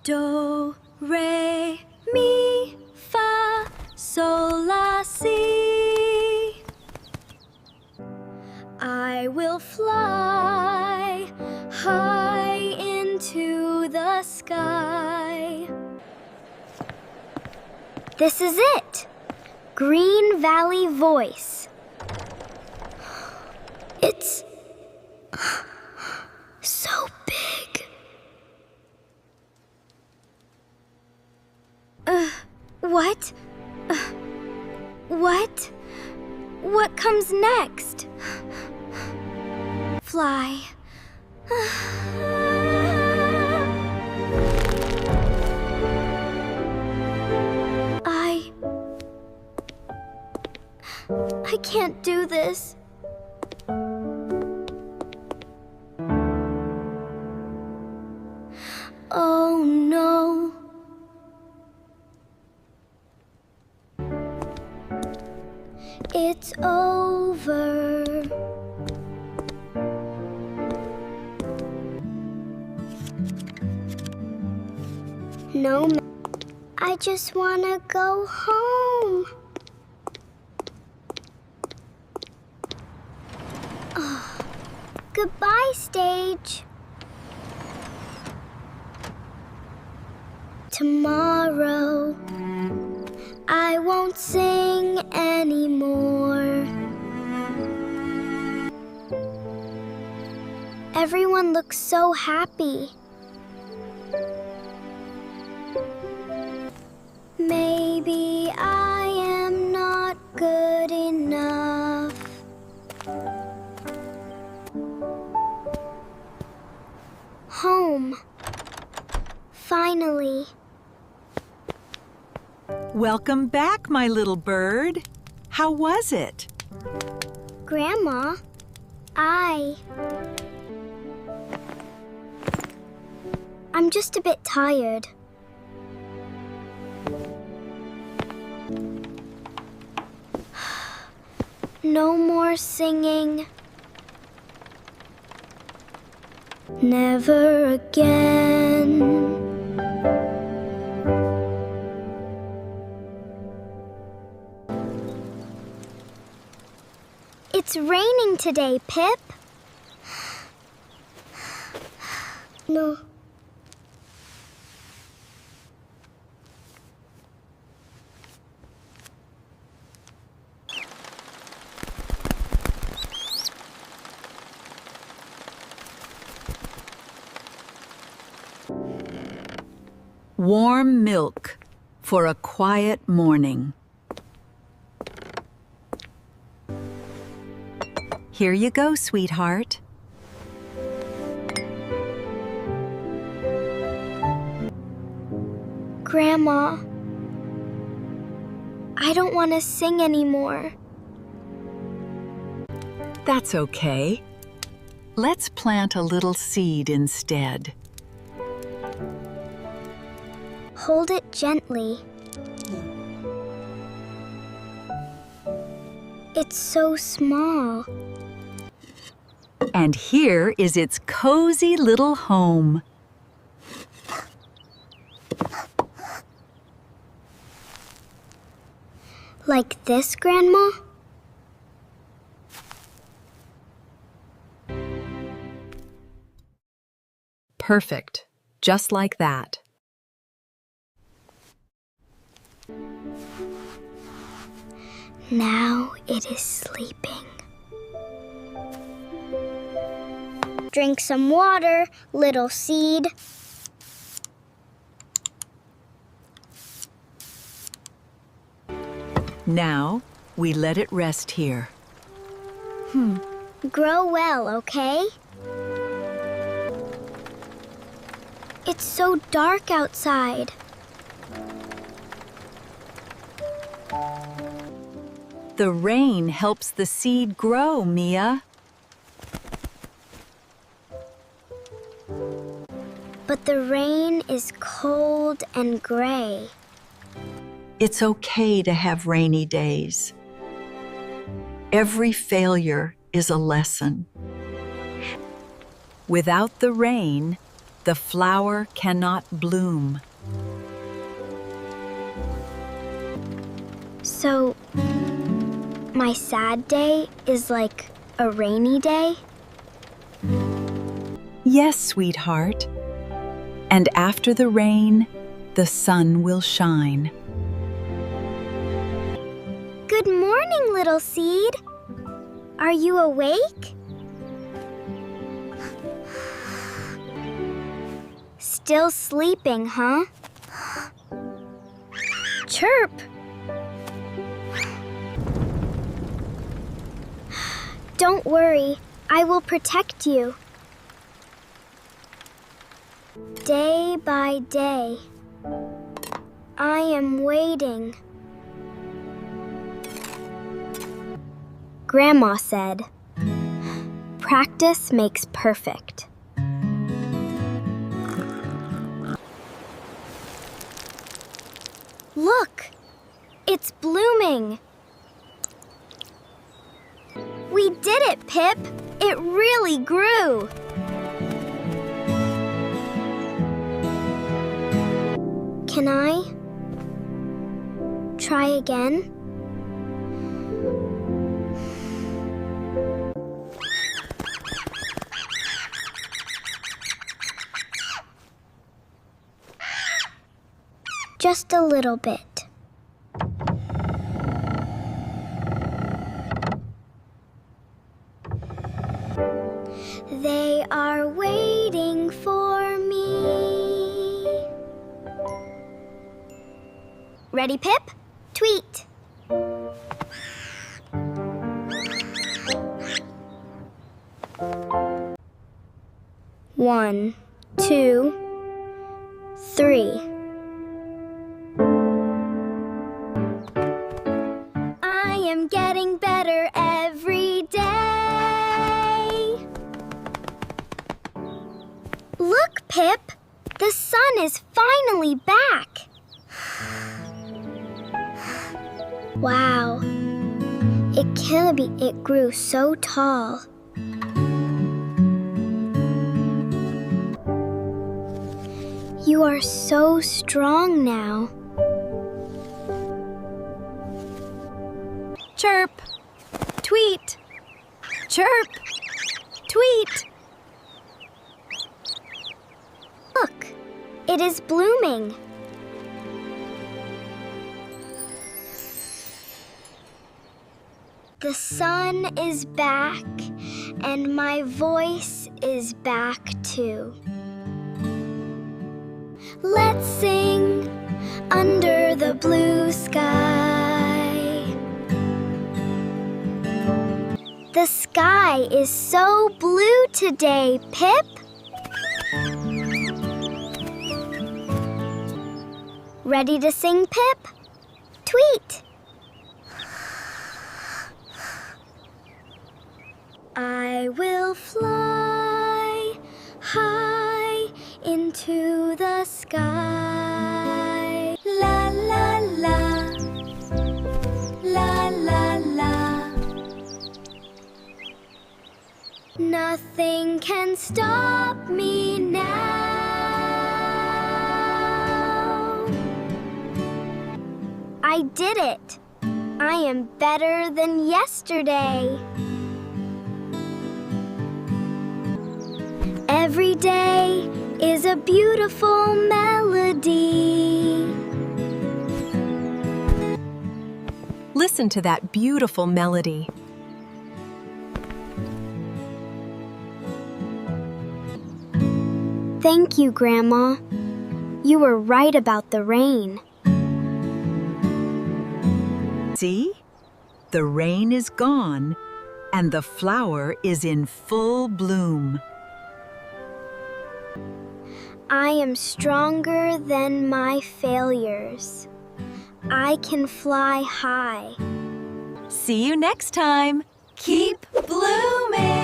Do, re, mi, fa, sol, la, si. I will fly high into the sky. This is it. Green Valley Voice. It's so big. What? What? What comes next? Fly. I can't do this. Oh no. It's over. No, I just want to go home. Oh, goodbye, stage. Tomorrow, I won't sing anymore. Everyone looks so happy. Maybe I am not good enough. Home. Finally. Welcome back, my little bird. How was it? Grandma, I'm just a bit tired. No more singing. Never again. It's raining today, Pip. No. Warm milk for a quiet morning. Here you go, sweetheart. Grandma, I don't want to sing anymore. That's okay. Let's plant a little seed instead. Hold it gently. It's so small. And here is its cozy little home. Like this, Grandma? Perfect. Just like that. Now it is sleeping. Drink some water, little seed. Now, we let it rest here. Grow well, okay? It's so dark outside. The rain helps the seed grow, Mia. But the rain is cold and gray. It's okay to have rainy days. Every failure is a lesson. Without the rain, the flower cannot bloom. So, my sad day is like a rainy day? Yes, sweetheart. And after the rain, the sun will shine. Good morning, little seed. Are you awake? Still sleeping, huh? Chirp! Don't worry, I will protect you. Day by day, I am waiting. Grandma said, "Practice makes perfect." Look, it's blooming. We did it, Pip. It really grew. Can I try again? Just a little bit. They are waiting for me. Ready, Pip? Tweet. One, two, three. I am getting better every day. Look, Pip, the sun is finally back. Wow, it grew so tall. You are so strong now. Chirp! Tweet! Chirp! Tweet! Look, it is blooming. The sun is back, and my voice is back too. Let's sing under the blue sky. The sky is so blue today, Pip. Ready to sing, Pip? Tweet. I will fly high into the sky. La la la, la la la. Nothing can stop me now. I did it. I am better than yesterday. Every day is a beautiful melody. Listen to that beautiful melody. Thank you, Grandma. You were right about the rain. See? The rain is gone, and the flower is in full bloom. I am stronger than my failures. I can fly high. See you next time. Keep blooming!